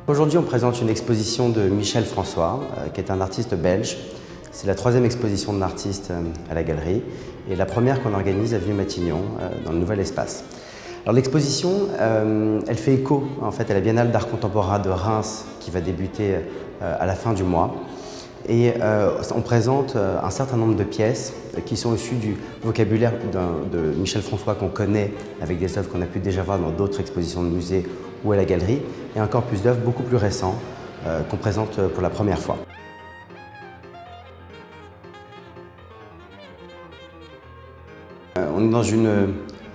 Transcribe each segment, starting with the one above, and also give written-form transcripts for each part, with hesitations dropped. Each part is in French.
Aujourd'hui, on présente une exposition de Michel François, qui est un artiste belge. C'est la troisième exposition de l'artiste à la galerie et la première qu'on organise à Vieux-Matignon, dans le nouvel espace. Alors l'exposition, elle fait écho en fait à la Biennale d'art contemporain de Reims qui va débuter à la fin du mois. Et on présente un certain nombre de pièces qui sont issues du vocabulaire de Michel François qu'on connaît avec des œuvres qu'on a pu déjà voir dans d'autres expositions de musées ou à la galerie, et encore plus d'œuvres beaucoup plus récentes qu'on présente pour la première fois. On est dans une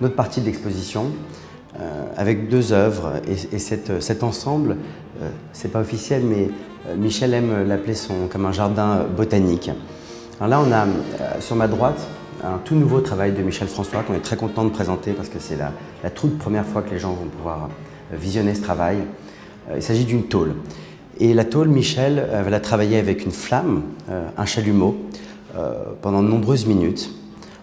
autre partie de l'exposition avec deux œuvres et cet ensemble, c'est pas officiel, mais Michel aime l'appeler comme un jardin botanique. Alors là, on a sur ma droite un tout nouveau travail de Michel François qu'on est très content de présenter parce que c'est la toute première fois que les gens vont pouvoir visionner ce travail. Il s'agit d'une tôle. Et la tôle, Michel va la travailler avec une flamme, un chalumeau, pendant de nombreuses minutes.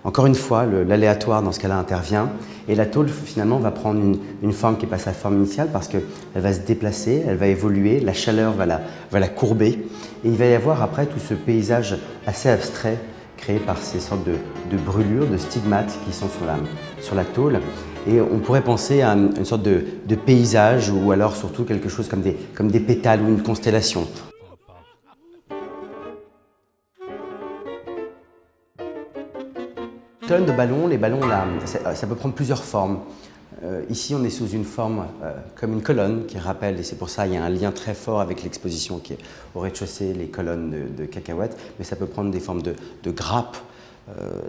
Encore une fois, l'aléatoire dans ce cas-là intervient et la tôle finalement va prendre une forme qui n'est pas sa forme initiale parce qu'elle va se déplacer, elle va évoluer, la chaleur va la courber et il va y avoir après tout ce paysage assez abstrait créé par ces sortes de brûlures, de stigmates qui sont sur la tôle. Et on pourrait penser à une sorte de paysage ou alors surtout quelque chose comme des pétales ou une constellation. Colonne de ballons, les ballons, là, ça peut prendre plusieurs formes. Ici, on est sous une forme comme une colonne qui rappelle, et c'est pour ça qu'il y a un lien très fort avec l'exposition qui est au rez-de-chaussée, les colonnes de cacahuètes, mais ça peut prendre des formes de grappes,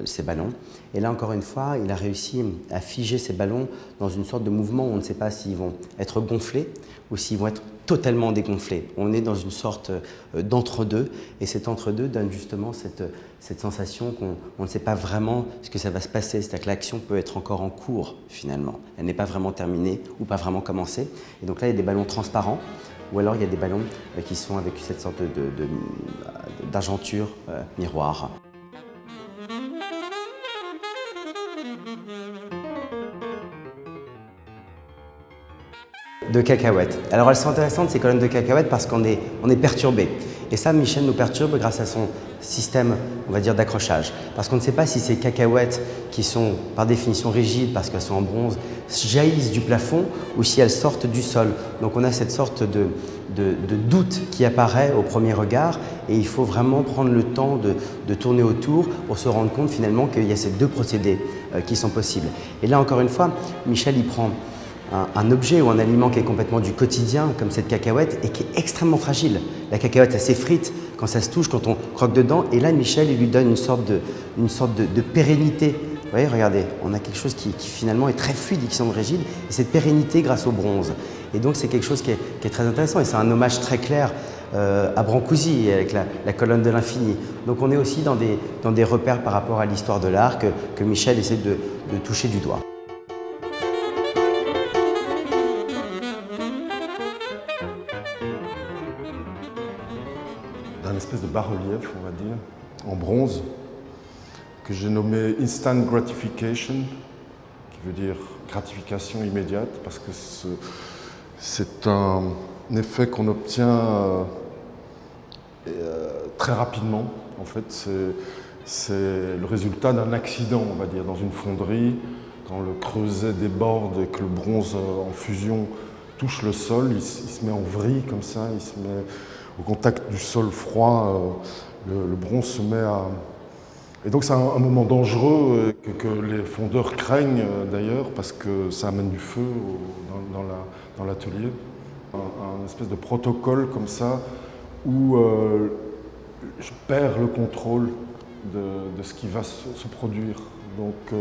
ces ballons. Et là, encore une fois, il a réussi à figer ces ballons dans une sorte de mouvement où on ne sait pas s'ils vont être gonflés ou s'ils vont être totalement dégonflés. On est dans une sorte d'entre-deux, et cet entre-deux donne justement cette sensation qu'on ne sait pas vraiment ce que ça va se passer, c'est-à-dire que l'action peut être encore en cours finalement. Elle n'est pas vraiment terminée ou pas vraiment commencée. Et donc là, il y a des ballons transparents, ou alors il y a des ballons qui sont avec cette sorte d'argenture miroir. De cacahuètes. Alors elles sont intéressantes ces colonnes de cacahuètes parce qu'on est perturbé. Et ça, Michel nous perturbe grâce à son système, on va dire, d'accrochage. Parce qu'on ne sait pas si ces cacahuètes, qui sont par définition rigides parce qu'elles sont en bronze, jaillissent du plafond ou si elles sortent du sol. Donc on a cette sorte de doute qui apparaît au premier regard et il faut vraiment prendre le temps de tourner autour pour se rendre compte finalement qu'il y a ces deux procédés qui sont possibles. Et là, encore une fois, Michel y prend un objet ou un aliment qui est complètement du quotidien, comme cette cacahuète, et qui est extrêmement fragile. La cacahuète, elle s'effrite quand ça se touche, quand on croque dedans, et là, Michel, il lui donne une sorte de pérennité. Vous voyez, regardez, on a quelque chose qui finalement est très fluide et qui semble rigide, et cette pérennité grâce au bronze. Et donc, c'est quelque chose qui est très intéressant, et c'est un hommage très clair à Brancusi, avec la colonne de l'infini. Donc, on est aussi dans des repères par rapport à l'histoire de l'art que Michel essaie de toucher du doigt. Un espèce de bas-relief, on va dire, en bronze, que j'ai nommé Instant Gratification, qui veut dire gratification immédiate, parce que c'est un effet qu'on obtient très rapidement. En fait, c'est le résultat d'un accident, on va dire, dans une fonderie, quand le creuset déborde et que le bronze en fusion touche le sol, il se met en vrille comme ça, il se met au contact du sol froid, le bronze se met à... Et donc c'est un moment dangereux que les fondeurs craignent d'ailleurs parce que ça amène du feu dans l'atelier. Un espèce de protocole comme ça où je perds le contrôle de ce qui va se produire. Donc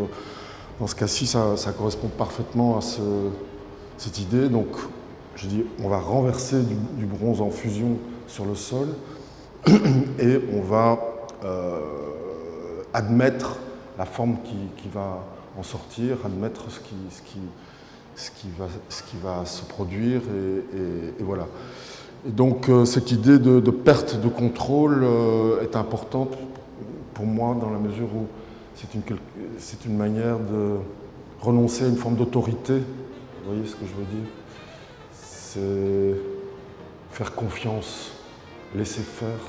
dans ce cas-ci, ça correspond parfaitement à cette idée. Donc je dis, on va renverser du bronze en fusion sur le sol et on va admettre la forme qui va en sortir, admettre ce qui va se produire et voilà. Et donc cette idée de perte de contrôle est importante pour moi dans la mesure où c'est une manière de renoncer à une forme d'autorité. Vous voyez ce que je veux dire? faire confiance, laisser faire.